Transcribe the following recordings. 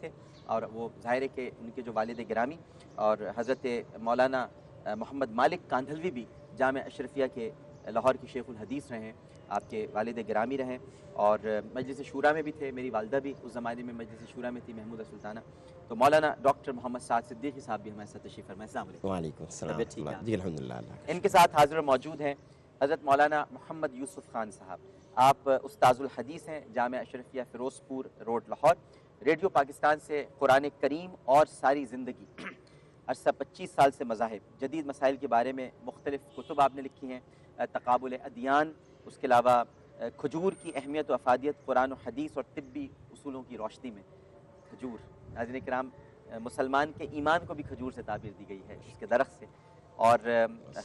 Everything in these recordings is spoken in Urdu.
تھے، اور وہ ظاہر ہے کہ ان کے جو والد گرامی اور حضرت مولانا محمد مالک کاندھلوی بھی جامعہ اشرفیہ کے لاہور کے شیخ الحدیث رہے ہیں، آپ کے والد گرامی رہیں، اور مجلس شورا میں بھی تھے، میری والدہ بھی اس زمانے میں مجلس شورا میں تھی، محمودہ سلطانہ. تو مولانا ڈاکٹر محمد سعد صدیقی صاحب بھی ہمارے ساتھ تشریف فرمائے. السلام علیکم. وعلیکم السلام طبیعت ٹھیک ہے؟ جی الحمدللہ اللہ کا ان کے ساتھ حاضر و موجود ہیں حضرت مولانا محمد یوسف خان صاحب. آپ استاذ الحدیث ہیں جامعہ اشرفیہ فیروز پور روڈ لاہور. ریڈیو پاکستان سے قرآن کریم اور ساری زندگی عرصہ 25 سال سے مذاہب جدید مسائل کے بارے میں مختلف کتب آپ نے لکھی ہیں، تقابل ادیان، اس کے علاوہ کھجور کی اہمیت و افادیت قرآن و حدیث اور طبی اصولوں کی روشنی میں. کھجور، ناظرین کرام، مسلمان کے ایمان کو بھی کھجور سے تعبیر دی گئی ہے، اس کے درخت سے. اور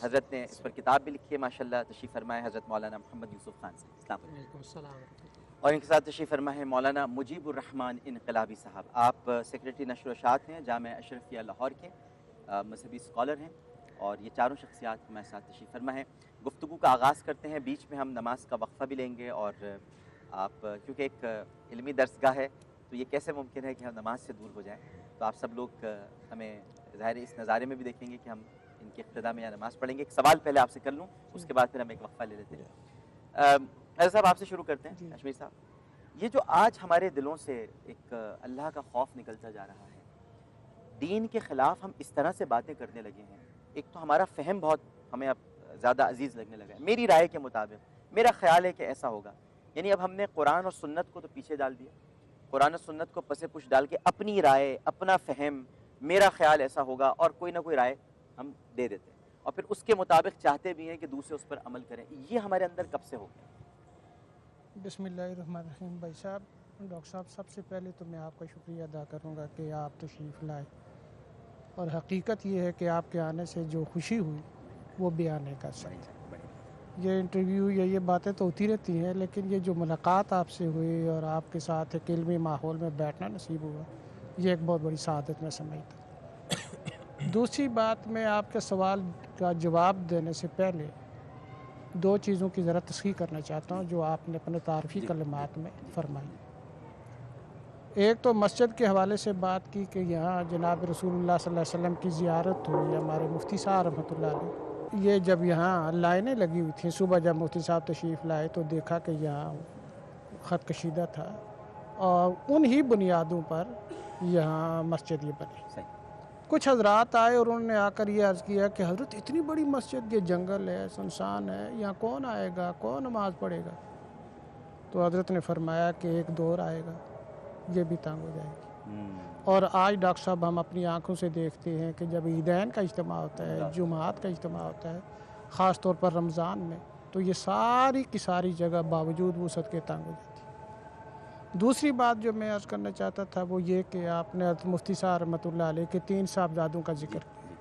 حضرت نے اس پر کتاب بھی لکھی ہے ماشاءاللہ. تشریف فرمائے حضرت مولانا محمد یوسف خان صاحب. السلام علیکم. اور ان کے ساتھ تشریف فرما ہے مولانا مجیب الرحمن انقلابی صاحب. آپ سیکریٹری نشر و اشاعت ہیں جامعہ اشرفیہ لاہور کے، مذہبی اسکالر ہیں، اور یہ چاروں شخصیات ہمارے ساتھ تشریف فرما ہیں. گفتگو کا آغاز کرتے ہیں، بیچ میں ہم نماز کا وقفہ بھی لیں گے، اور آپ کیونکہ ایک علمی درسگاہ ہے تو یہ کیسے ممکن ہے کہ ہم نماز سے دور ہو جائیں، تو آپ سب لوگ ہمیں ظاہر اس نظارے میں بھی دیکھیں گے کہ ہم ان کی ابتدا میں یا نماز پڑھیں گے. ایک سوال پہلے آپ سے کر لوں، اس کے بعد پھر ہم ایک وقفہ لے لیتے ہیں. حضرت صاحب آپ سے شروع کرتے ہیں. اشمیر صاحب، یہ جو آج ہمارے دلوں سے ایک اللہ کا خوف نکلتا جا رہا ہے، دین کے خلاف ہم اس طرح سے باتیں کرنے لگے ہیں، ایک تو ہمارا فہم بہت ہمیں اب زیادہ عزیز لگنے لگا ہے. میری رائے کے مطابق میرا خیال ہے کہ ایسا ہوگا، یعنی اب ہم نے قرآن اور سنت کو تو پیچھے ڈال دیا، قرآن و سنت کو پس پش ڈال کے اپنی رائے، اپنا فہم، میرا خیال ایسا ہوگا، اور کوئی نہ کوئی رائے ہم دے دیتے ہیں، اور پھر اس کے مطابق چاہتے بھی ہیں کہ دوسرے اس پر عمل کریں. یہ ہمارے اندر کب سے ہو گیا؟ بسم اللہ الرحمن الرحیم. بھائی صاحب، ڈاکٹر صاحب، سب سے پہلے تو میں آپ کا شکریہ ادا کروں گا کہ آپ تشریف لائے، اور حقیقت یہ ہے کہ آپ کے آنے سے جو خوشی ہوئی وہ بیان نہیں کر سکتے. یہ انٹرویو یا یہ باتیں تو ہوتی رہتی ہیں، لیکن یہ جو ملاقات آپ سے ہوئی اور آپ کے ساتھ ایک علمی ماحول میں بیٹھنا نصیب ہوا، یہ ایک بہت بڑی سعادت میں سمجھتا ہوں. دوسری بات، میں آپ کے سوال کا جواب دینے سے پہلے دو چیزوں کی ذرا تصحیح کرنا چاہتا ہوں جو آپ نے اپنے تعارفی کلمات میں فرمائی. ایک تو مسجد کے حوالے سے بات کی کہ یہاں جناب رسول اللہ صلی اللہ علیہ وسلم کی زیارت ہوئی، ہمارے مفتی صاحب رحمۃ اللہ علیہ. یہ جب یہاں لائنیں لگی ہوئی تھیں، صبح جب مفتی صاحب تشریف لائے تو دیکھا کہ یہاں خط کشیدہ تھا، اور انہی بنیادوں پر یہاں مسجد یہ بنی. کچھ حضرات آئے اور انہوں نے آ کر یہ عرض کیا کہ حضرت اتنی بڑی مسجد، یہ جنگل ہے، سنسان ہے، یہاں کون آئے گا، کون نماز پڑھے گا؟ تو حضرت نے فرمایا کہ ایک دور آئے گا، یہ بھی تنگ ہو جائے گی. اور آج ڈاکٹر صاحب ہم اپنی آنکھوں سے دیکھتے ہیں کہ جب عیدین کا اجتماع ہوتا ہے، جمعات کا اجتماع ہوتا ہے، خاص طور پر رمضان میں، تو یہ ساری کی ساری جگہ باوجود وسعت کے تنگ ہو جاتی ہے. دوسری بات جو میں عرض کرنا چاہتا تھا وہ یہ کہ آپ نے حضرت مفتی صاحب رحمۃ اللہ علیہ کے 3 صاحبزادوں کا ذکر کیا،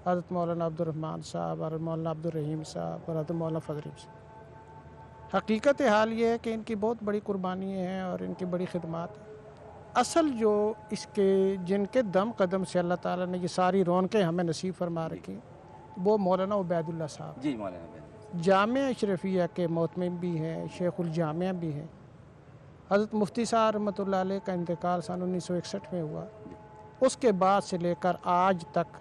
حضرت مولانا عبد الرحمن صاحب، حضرت مولانا عبد الرحیم صاحب اور حضرت مولانا فضل صاحب. حقیقت حال یہ ہے کہ ان کی بہت بڑی قربانی ہیں اور ان کی بڑی خدمات ہیں. اصل جو اس کے جن کے دم قدم سے اللہ تعالیٰ نے یہ ساری رونقیں ہمیں نصیب فرما رکھی، وہ مولانا عبید اللہ صاحب. جی مولانا عبید اللہ جامعہ اشرفیہ کے محتمم بھی ہیں، شیخ الجامعہ بھی ہیں. حضرت مفتی صاحب رحمۃ اللہ علیہ کا انتقال سن 1961 میں ہوا. اس کے بعد سے لے کر آج تک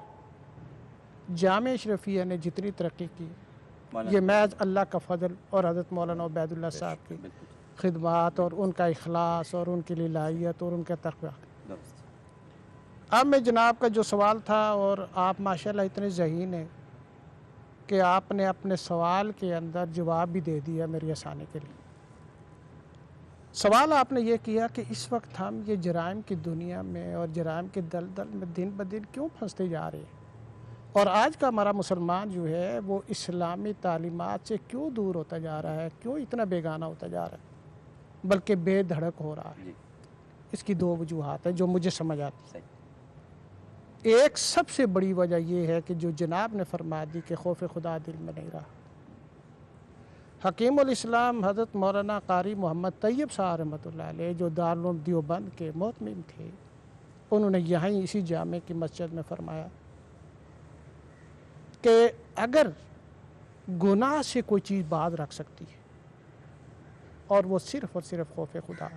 جامعہ اشرفیہ نے جتنی ترقی کی، یہ محض اللہ کا فضل اور حضرت مولانا عبید اللہ صاحب کی خدمات اور ان کا اخلاص اور ان کی للہیت اور ان کا تقویٰ. اب میں جناب کا جو سوال تھا، اور آپ ماشاءاللہ اتنے ذہین ہیں کہ آپ نے اپنے سوال کے اندر جواب بھی دے دیا میری آسانی کے لیے. سوال آپ نے یہ کیا کہ اس وقت ہم یہ جرائم کی دنیا میں اور جرائم کے دلدل میں دن بدن کیوں پھنستے جا رہے ہیں، اور آج کا ہمارا مسلمان جو ہے وہ اسلامی تعلیمات سے کیوں دور ہوتا جا رہا ہے، کیوں اتنا بیگانہ ہوتا جا رہا ہے، بلکہ بے دھڑک ہو رہا ہے. اس کی 2 وجوہات ہیں جو مجھے سمجھ آتی ہیں. ایک سب سے بڑی وجہ یہ ہے کہ جو جناب نے فرما دی کہ خوف خدا دل میں نہیں رہا. حکیم الاسلام حضرت مولانا قاری محمد طیب صاحب رحمۃ اللہ علیہ جو دارالعلوم دیوبند کے محتمم تھے، انہوں نے یہیں اسی جامع کی مسجد میں فرمایا کہ اگر گناہ سے کوئی چیز باز رکھ سکتی ہے اور وہ صرف اور صرف خوف خدا ہے،